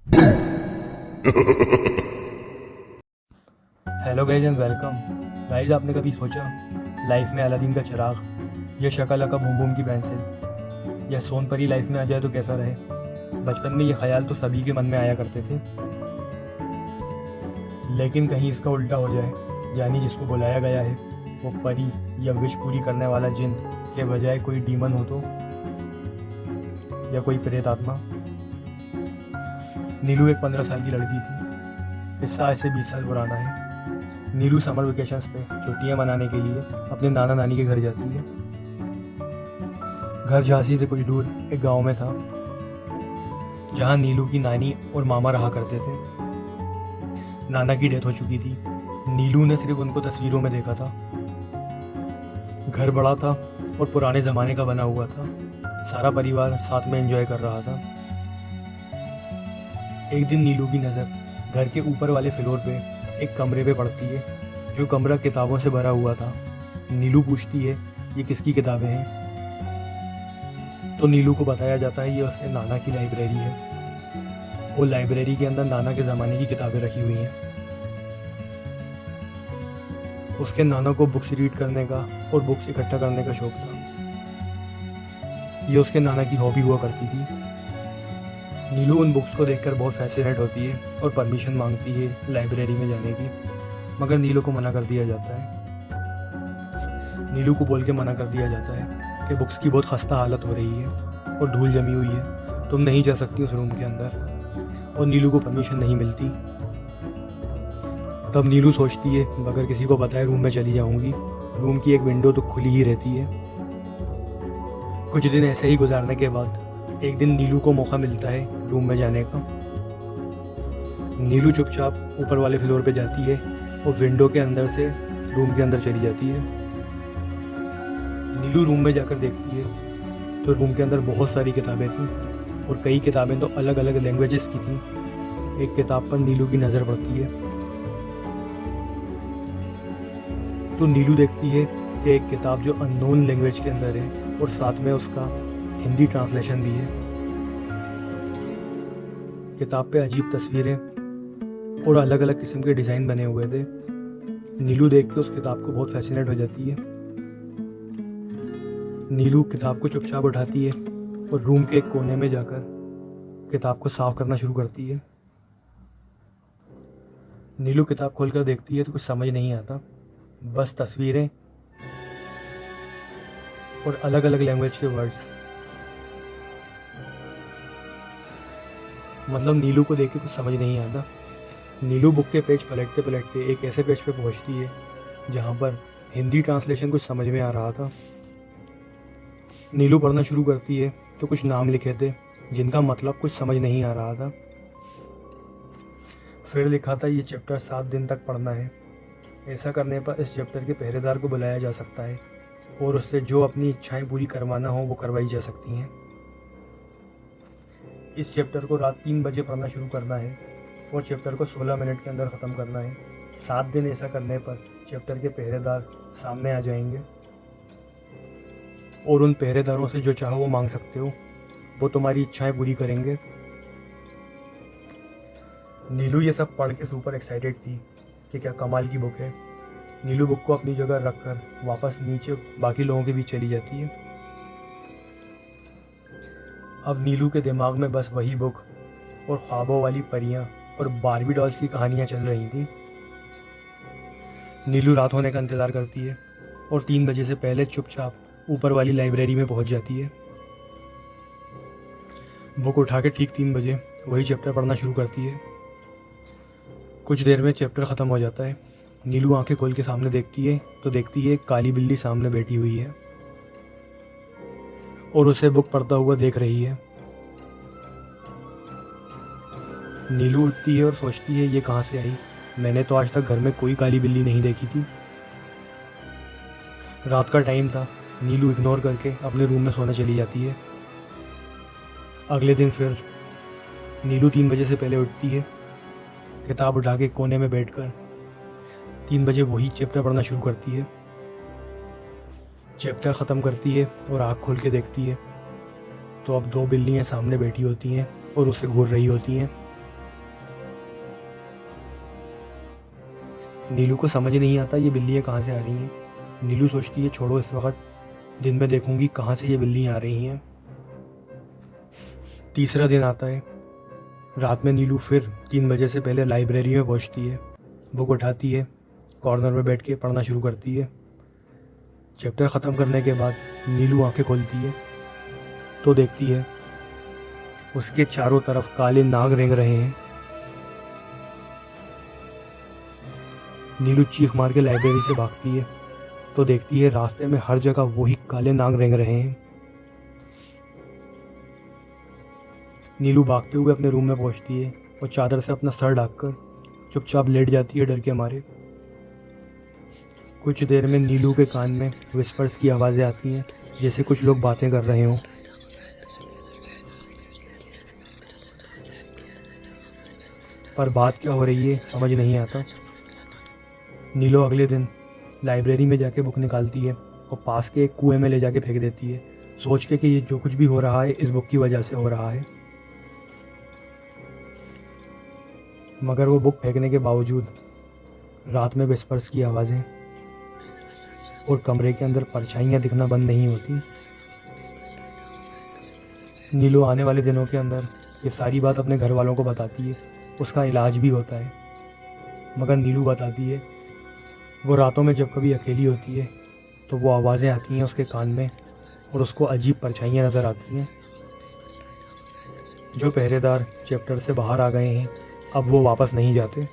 Hello guys and welcome. Guys, आपने कभी सोचा लाइफ में अलादीन का चिराग या शकला का बूम बूम की पेंसिल या सोनपरी लाइफ में आ जाए तो कैसा रहे। बचपन में ये ख्याल तो सभी के मन में आया करते थे, लेकिन कहीं इसका उल्टा हो जाए, यानी जिसको बुलाया गया है वो परी या विश पूरी करने वाला जिन के बजाय कोई डीमन हो तो, या कोई प्रेत आत्मा। नीलू एक 15 साल की लड़की थी। किस्सा ऐसे 20 साल पुराना है। नीलू समर वेकेशंस पे छुट्टियां मनाने के लिए अपने नाना नानी के घर जाती है। घर झांसी से कुछ दूर एक गांव में था, जहां नीलू की नानी और मामा रहा करते थे। नाना की डेथ हो चुकी थी। नीलू ने सिर्फ उनको तस्वीरों में देखा था। घर बड़ा था और पुराने ज़माने का बना हुआ था। सारा परिवार साथ में एंजॉय कर रहा था। एक दिन नीलू की नज़र घर के ऊपर वाले फ्लोर पे एक कमरे पे पड़ती है, जो कमरा किताबों से भरा हुआ था। नीलू पूछती है, ये किसकी किताबें हैं? तो नीलू को बताया जाता है ये उसके नाना की लाइब्रेरी है। वो लाइब्रेरी के अंदर नाना के ज़माने की किताबें रखी हुई हैं। उसके नाना को बुक्स रीड करने का और बुक्स इकट्ठा करने का शौक था। ये उसके नाना की हॉबी हुआ करती थी। नीलू उन बुक्स को देखकर बहुत फैसिनेट होती है और परमिशन मांगती है लाइब्रेरी में जाने की, मगर नीलू को मना कर दिया जाता है। नीलू को बोल के मना कर दिया जाता है कि बुक्स की बहुत खस्ता हालत हो रही है और धूल जमी हुई है, तुम नहीं जा सकती उस रूम के अंदर, और नीलू को परमिशन नहीं मिलती। तब नीलू सोचती है, अगर किसी को पता है रूम में चली जाऊंगी। रूम की एक विंडो तो खुली ही रहती है। कुछ दिन ऐसे ही गुजारने के बाद एक दिन नीलू को मौका मिलता है रूम में जाने का। नीलू चुपचाप ऊपर वाले फ्लोर पे जाती है और विंडो के अंदर से रूम के अंदर चली जाती है। नीलू रूम में जाकर देखती है तो रूम के अंदर बहुत सारी किताबें थी, और कई किताबें तो अलग अलग लैंग्वेजेस की थी। एक किताब पर नीलू की नज़र पड़ती है तो नीलू देखती है कि एक किताब जो अननोन लैंग्वेज के अंदर है और साथ में उसका हिंदी ट्रांसलेशन भी है। किताब पे अजीब तस्वीरें और अलग अलग किस्म के डिज़ाइन बने हुए थे। नीलू देख के उस किताब को बहुत फैसिनेट हो जाती है। नीलू किताब को चुपचाप उठाती है और रूम के एक कोने में जाकर किताब को साफ करना शुरू करती है। नीलू किताब खोलकर देखती है तो कुछ समझ नहीं आता, बस तस्वीरें और अलग अलग लैंग्वेज के वर्ड्स। मतलब नीलू को देख के कुछ समझ नहीं आता। नीलू बुक के पेज पलटते पलटते एक ऐसे पेज पे पहुंचती है जहां पर हिंदी ट्रांसलेशन कुछ समझ में आ रहा था। नीलू पढ़ना शुरू करती है तो कुछ नाम लिखे थे जिनका मतलब कुछ समझ नहीं आ रहा था। फिर लिखा था, ये चैप्टर 7 दिन तक पढ़ना है। ऐसा करने पर इस चैप्टर के पहरेदार को बुलाया जा सकता है और उससे जो अपनी इच्छाएं पूरी करवाना हो वो करवाई जा सकती हैं। इस चैप्टर को रात 3 बजे पढ़ना शुरू करना है और चैप्टर को 16 मिनट के अंदर ख़त्म करना है। 7 दिन ऐसा करने पर चैप्टर के पहरेदार सामने आ जाएंगे और उन पहरेदारों से जो चाहो वो मांग सकते हो, वो तुम्हारी इच्छाएं पूरी करेंगे। नीलू ये सब पढ़ के सुपर एक्साइटेड थी कि क्या कमाल की बुक है। नीलू बुक को अपनी जगह रखकर वापस नीचे बाकी लोगों के बीच चली जाती है। अब नीलू के दिमाग में बस वही बुक और ख्वाबों वाली परियां और बारबी डॉल्स की कहानियां चल रही थी। नीलू रात होने का इंतज़ार करती है और 3 बजे से पहले चुपचाप ऊपर वाली लाइब्रेरी में पहुंच जाती है। बुक उठा के ठीक 3 बजे वही चैप्टर पढ़ना शुरू करती है। कुछ देर में चैप्टर ख़त्म हो जाता है। नीलू आंखें खोल के सामने देखती है तो देखती है एक काली बिल्ली सामने बैठी हुई है और उसे बुक पढ़ता हुआ देख रही है। नीलू उठती है और सोचती है, ये कहाँ से आई? मैंने तो आज तक घर में कोई काली बिल्ली नहीं देखी थी। रात का टाइम था। नीलू इग्नोर करके अपने रूम में सोने चली जाती है। अगले दिन फिर नीलू 3 बजे से पहले उठती है। किताब उठा के कोने में बैठकर 3 बजे वही चैप्टर पढ़ना शुरू करती है। चैप्टर ख़त्म करती है और आँख खोल के देखती है तो अब 2 बिल्लियाँ सामने बैठी होती हैं और उसे घूर रही होती हैं। नीलू को समझ नहीं आता ये बिल्लियाँ कहाँ से आ रही हैं। नीलू सोचती है छोड़ो इस वक्त, दिन में देखूंगी कहाँ से ये बिल्लियाँ आ रही हैं। तीसरा दिन आता है। रात में नीलू फिर 3 बजे से पहले लाइब्रेरी में पहुंचती है, बुक उठाती है, कॉर्नर में बैठ के पढ़ना शुरू करती है। चैप्टर ख़त्म करने के बाद नीलू आंखें खोलती है तो देखती है उसके चारों तरफ काले नाग रेंग रहे हैं। नीलू चीख मार के लाइब्रेरी से भागती है तो देखती है रास्ते में हर जगह वही काले नाग रेंग रहे हैं। नीलू भागते हुए अपने रूम में पहुंचती है और चादर से अपना सर ढककर चुपचाप लेट जाती है डर के मारे। कुछ देर में नीलू के कान में विस्पर्स की आवाज़ें आती हैं, जैसे कुछ लोग बातें कर रहे हों। पर बात क्या हो रही है समझ नहीं आता। नीलू अगले दिन लाइब्रेरी में जाके बुक निकालती है और पास के एक कुएं में ले जाके फेंक देती है, सोच के कि ये जो कुछ भी हो रहा है इस बुक की वजह से हो रहा है। मगर वो बुक फेंकने के बावजूद रात में विस्पर्स की आवाज़ें और कमरे के अंदर परछाइयाँ दिखना बंद नहीं होती। नीलू आने वाले दिनों के अंदर ये सारी बात अपने घर वालों को बताती है, उसका इलाज भी होता है। मगर नीलू बताती है वो रातों में जब कभी अकेली होती है तो वो आवाज़ें आती हैं उसके कान में और उसको अजीब परछाइयाँ नज़र आती हैं। जो पहरेदार चैप्टर से बाहर आ गए हैं अब वो वापस नहीं जाते।